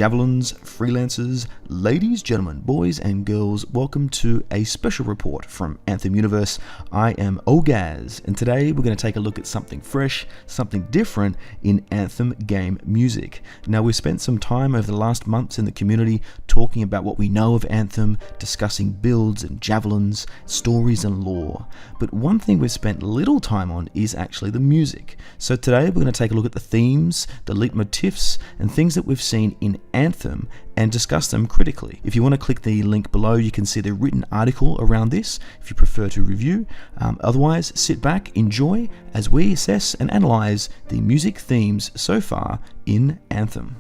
javelins, freelancers, ladies, gentlemen, boys and girls, welcome to a special report from Anthem Universe. I am Ogaz, and today we're going to take a look at something fresh, something different in Anthem game music. Now, we've spent some time over the last months in the community talking about what we know of Anthem, discussing builds and javelins, stories and lore. But one thing we've spent little time on is actually the music. So today we're going to take a look at the themes, the leitmotifs, and things that we've seen in Anthem and discuss them critically. If you want to click the link below, you can see the written article around this if you prefer to review. Otherwise, sit back, enjoy as we assess and analyze the music themes so far in Anthem.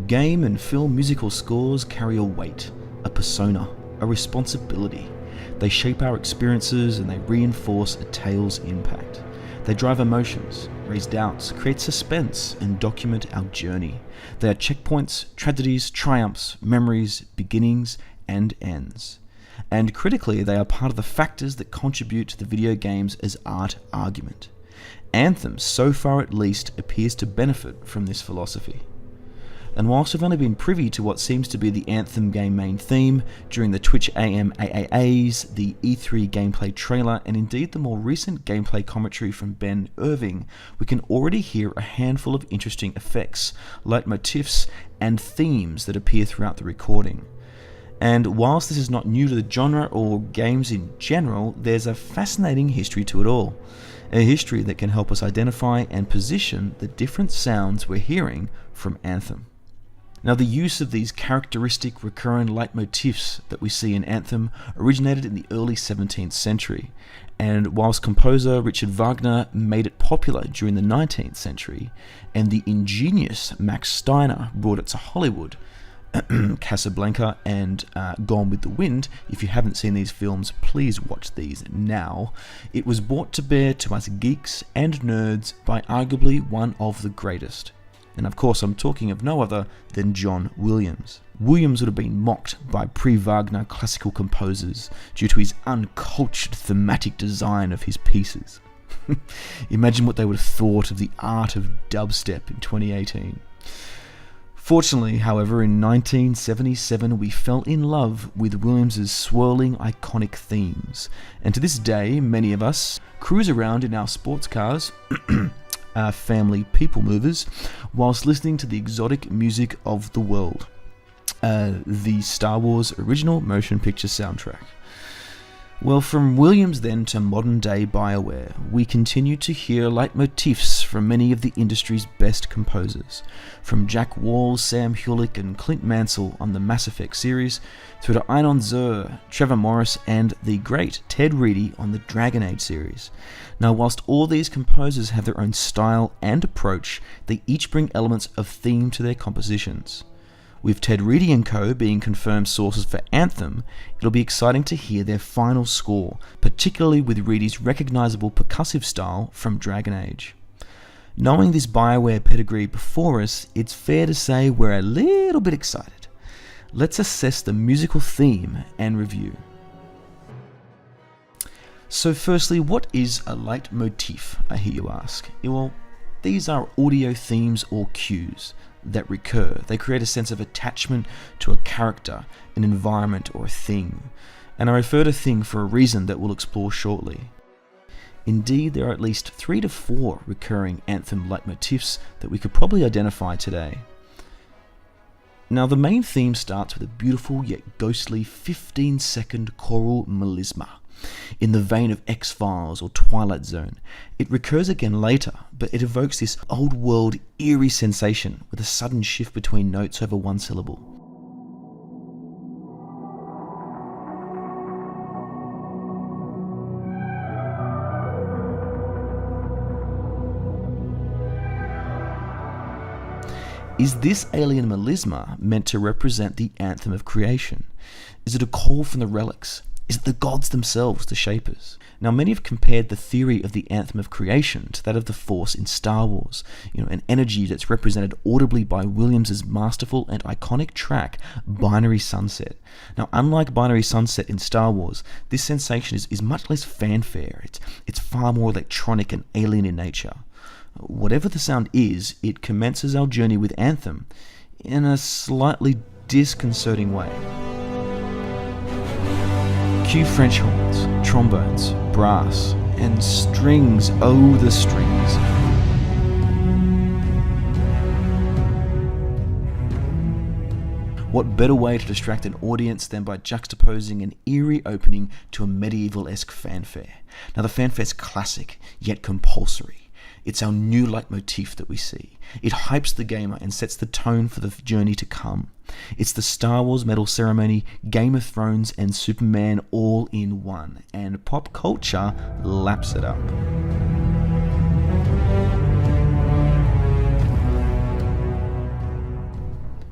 Game and film musical scores carry a weight, a persona, a responsibility. They shape our experiences and they reinforce a tale's impact. They drive emotions, raise doubts, create suspense, and document our journey. They are checkpoints, tragedies, triumphs, memories, beginnings, and ends. And critically, they are part of the factors that contribute to the video games as art argument. Anthem, so far at least, appears to benefit from this philosophy. And whilst I've only been privy to what seems to be the Anthem game main theme during the Twitch AM AAAs, the E3 gameplay trailer, and indeed the more recent gameplay commentary from Ben Irving, we can already hear a handful of interesting effects, leitmotifs, and themes that appear throughout the recording. And whilst this is not new to the genre or games in general, there's a fascinating history to it all. A history that can help us identify and position the different sounds we're hearing from Anthem. Now, the use of these characteristic recurring leitmotifs that we see in Anthem originated in the early 17th century, and whilst composer Richard Wagner made it popular during the 19th century, and the ingenious Max Steiner brought it to Hollywood, Casablanca and Gone with the Wind. If you haven't seen these films, please watch these now. It was brought to bear to us geeks and nerds by arguably one of the greatest. And of course, I'm talking of no other than John Williams. Williams would have been mocked by pre-Wagner classical composers due to his uncultured thematic design of his pieces. Imagine what they would have thought of the art of dubstep in 2018. Fortunately, however, in 1977 we fell in love with Williams's swirling iconic themes, and to this day many of us cruise around in our sports cars, family people movers, whilst listening to the exotic music of the world, the Star Wars original motion picture soundtrack. Well, from Williams then to modern day BioWare, we continue to hear leitmotifs from many of the industry's best composers, from Jack Wall, Sam Hulick and Clint Mansell on the Mass Effect series, through to Einon Zur, Trevor Morris and the great Ted Reedy on the Dragon Age series. Now, whilst all these composers have their own style and approach, they each bring elements of theme to their compositions. With Ted Reedy and co. being confirmed sources for Anthem, it'll be exciting to hear their final score, particularly with Reedy's recognisable percussive style from Dragon Age. Knowing this BioWare pedigree before us, it's fair to say we're a little bit excited. Let's assess the musical theme and review. So firstly, what is a leitmotif, I hear you ask? Well, these are audio themes or cues that recur. They create a sense of attachment to a character, an environment, or a thing. And I refer to thing for a reason that we'll explore shortly. Indeed, there are at least 3 to 4 recurring Anthem leitmotifs that we could probably identify today. Now, the main theme starts with a beautiful yet ghostly 15-second choral melisma, in the vein of X-Files or Twilight Zone. It recurs again later, but it evokes this old-world eerie sensation with a sudden shift between notes over one syllable. Is this alien melisma meant to represent the Anthem of Creation? Is it a call from the relics? Is it the gods themselves, the shapers? Now, many have compared the theory of the Anthem of Creation to that of the Force in Star Wars, an energy that's represented audibly by Williams' masterful and iconic track, Binary Sunset. Now, unlike Binary Sunset in Star Wars, this sensation is much less fanfare. It's far more electronic and alien in nature. Whatever the sound is, it commences our journey with Anthem in a slightly disconcerting way. Cue French horns, trombones, brass, and strings, oh the strings. What better way to distract an audience than by juxtaposing an eerie opening to a medieval-esque fanfare? Now the fanfare's classic, yet compulsory. It's our new leitmotif that we see. It hypes the gamer and sets the tone for the journey to come. It's the Star Wars medal ceremony, Game of Thrones, and Superman all in one, and pop culture laps it up.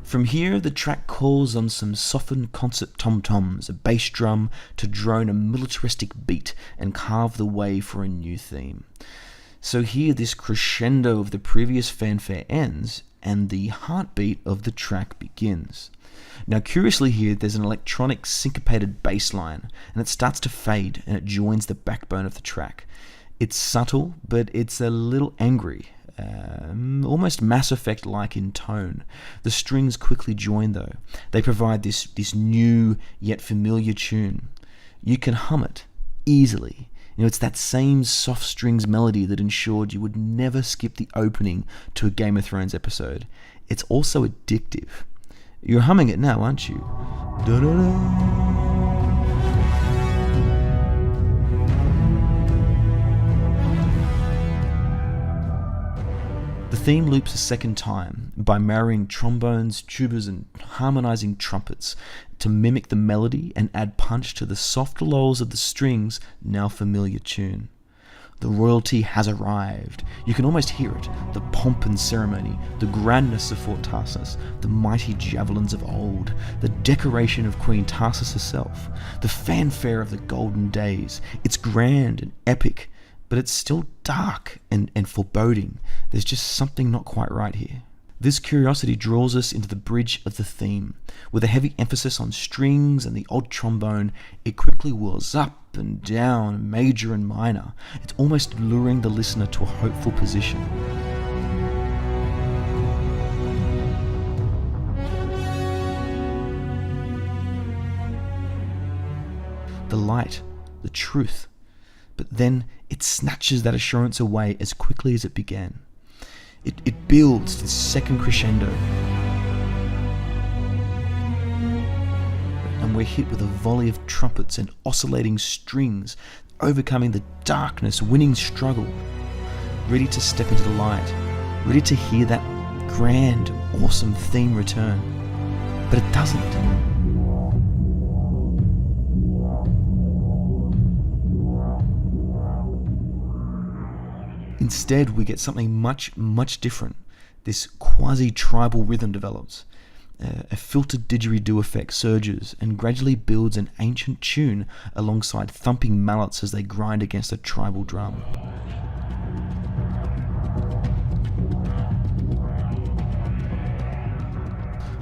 From here, the track calls on some softened concert tom-toms, a bass drum to drone a militaristic beat and carve the way for a new theme. So here this crescendo of the previous fanfare ends and the heartbeat of the track begins. Now curiously here there's an electronic syncopated bass line and it starts to fade and it joins the backbone of the track. It's subtle but it's a little angry, almost Mass Effect-like in tone. The strings quickly join though. They provide this new yet familiar tune. You can hum it easily. It's that same soft strings melody that ensured you would never skip the opening to a Game of Thrones episode. It's also addictive. You're humming it now, aren't you? Da-da-da. The theme loops a second time by marrying trombones, tubas, and harmonizing trumpets to mimic the melody and add punch to the soft lulls of the strings' now familiar tune. The royalty has arrived. You can almost hear it. The pomp and ceremony, the grandness of Fort Tarsus, the mighty javelins of old, the decoration of Queen Tarsus herself, the fanfare of the golden days. It's grand and epic, but it's still dark and foreboding. There's just something not quite right here. This curiosity draws us into the bridge of the theme. With a heavy emphasis on strings and the odd trombone, it quickly whirls up and down, major and minor. It's almost luring the listener to a hopeful position. The light, the truth. But then it snatches that assurance away as quickly as it began. It builds this second crescendo. And we're hit with a volley of trumpets and oscillating strings, overcoming the darkness, winning struggle, ready to step into the light, ready to hear that grand, awesome theme return. But it doesn't. Instead, we get something much, much different. This quasi-tribal rhythm develops. A filtered didgeridoo effect surges and gradually builds an ancient tune alongside thumping mallets as they grind against a tribal drum.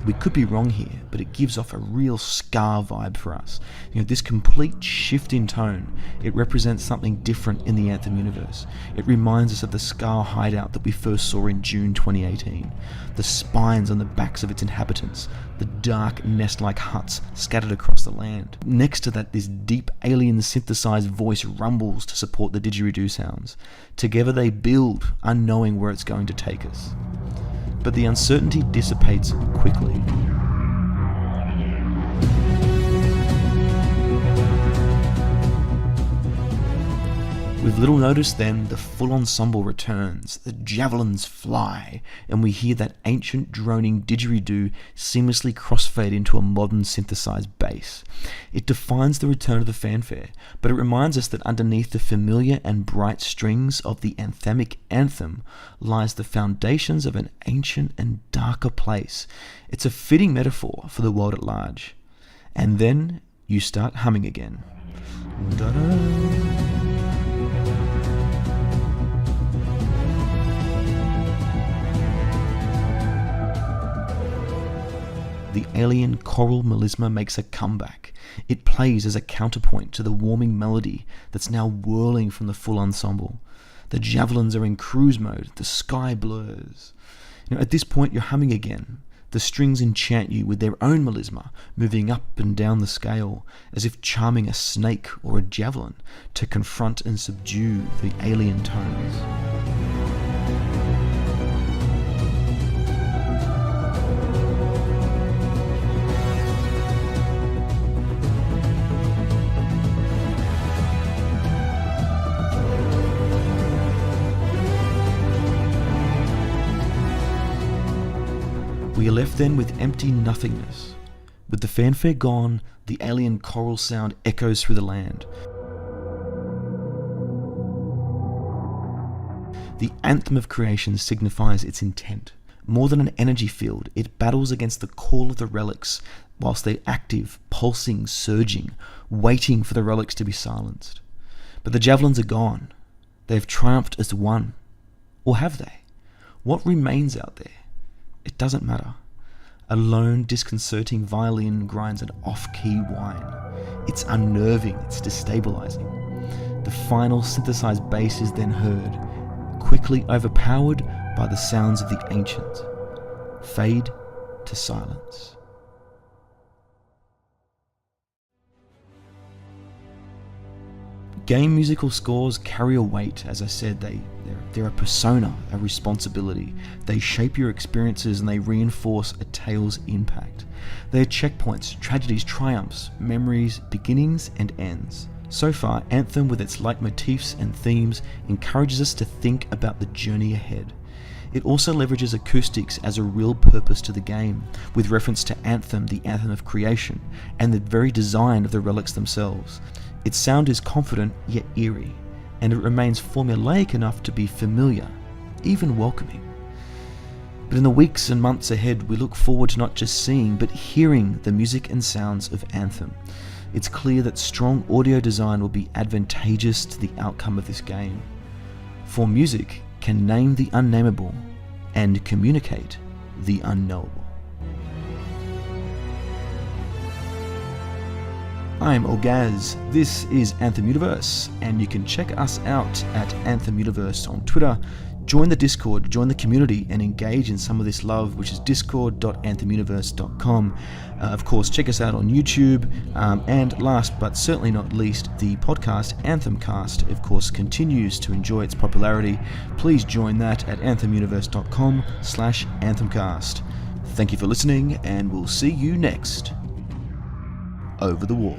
We could be wrong here, but it gives off a real ska vibe for us. This complete shift in tone, it represents something different in the Anthem universe. It reminds us of the ska hideout that we first saw in June 2018. The spines on the backs of its inhabitants, the dark nest-like huts scattered across the land. Next to that, this deep alien synthesized voice rumbles to support the didgeridoo sounds. Together they build, unknowing where it's going to take us. But the uncertainty dissipates quickly. With little notice then, the full ensemble returns, the javelins fly, and we hear that ancient droning didgeridoo seamlessly crossfade into a modern synthesized bass. It defines the return of the fanfare, but it reminds us that underneath the familiar and bright strings of the anthemic anthem lies the foundations of an ancient and darker place. It's a fitting metaphor for the world at large. And then you start humming again. The alien choral melisma makes a comeback. It plays as a counterpoint to the warming melody that's now whirling from the full ensemble. The javelins are in cruise mode, the sky blurs. At this point you're humming again. The strings enchant you with their own melisma, moving up and down the scale, as if charming a snake or a javelin to confront and subdue the alien tones. We are left then with empty nothingness. With the fanfare gone, the alien choral sound echoes through the land. The Anthem of Creation signifies its intent. More than an energy field, it battles against the call of the relics whilst they're active, pulsing, surging, waiting for the relics to be silenced. But the javelins are gone. They have triumphed as one. Or have they? What remains out there? It doesn't matter. A lone, disconcerting violin grinds an off-key whine. It's unnerving, it's destabilizing. The final synthesized bass is then heard, quickly overpowered by the sounds of the ancient. Fade to silence. Game musical scores carry a weight. As I said, they're a persona, a responsibility. They shape your experiences and they reinforce a tale's impact. They are checkpoints, tragedies, triumphs, memories, beginnings and ends. So far, Anthem, with its leitmotifs and themes, encourages us to think about the journey ahead. It also leverages acoustics as a real purpose to the game, with reference to Anthem, the Anthem of Creation, and the very design of the relics themselves. Its sound is confident yet eerie, and it remains formulaic enough to be familiar, even welcoming. But in the weeks and months ahead, we look forward to not just seeing, but hearing the music and sounds of Anthem. It's clear that strong audio design will be advantageous to the outcome of this game. For music can name the unnameable and communicate the unknowable. I'm Ogaz, this is Anthem Universe, and you can check us out at Anthem Universe on Twitter. Join the Discord, join the community, and engage in some of this love, which is discord.anthemuniverse.com. Of course, check us out on YouTube, and last but certainly not least, the podcast Anthemcast, of course, continues to enjoy its popularity. Please join that at anthemuniverse.com/Anthemcast. Thank you for listening, and we'll see you next. Over the Wall.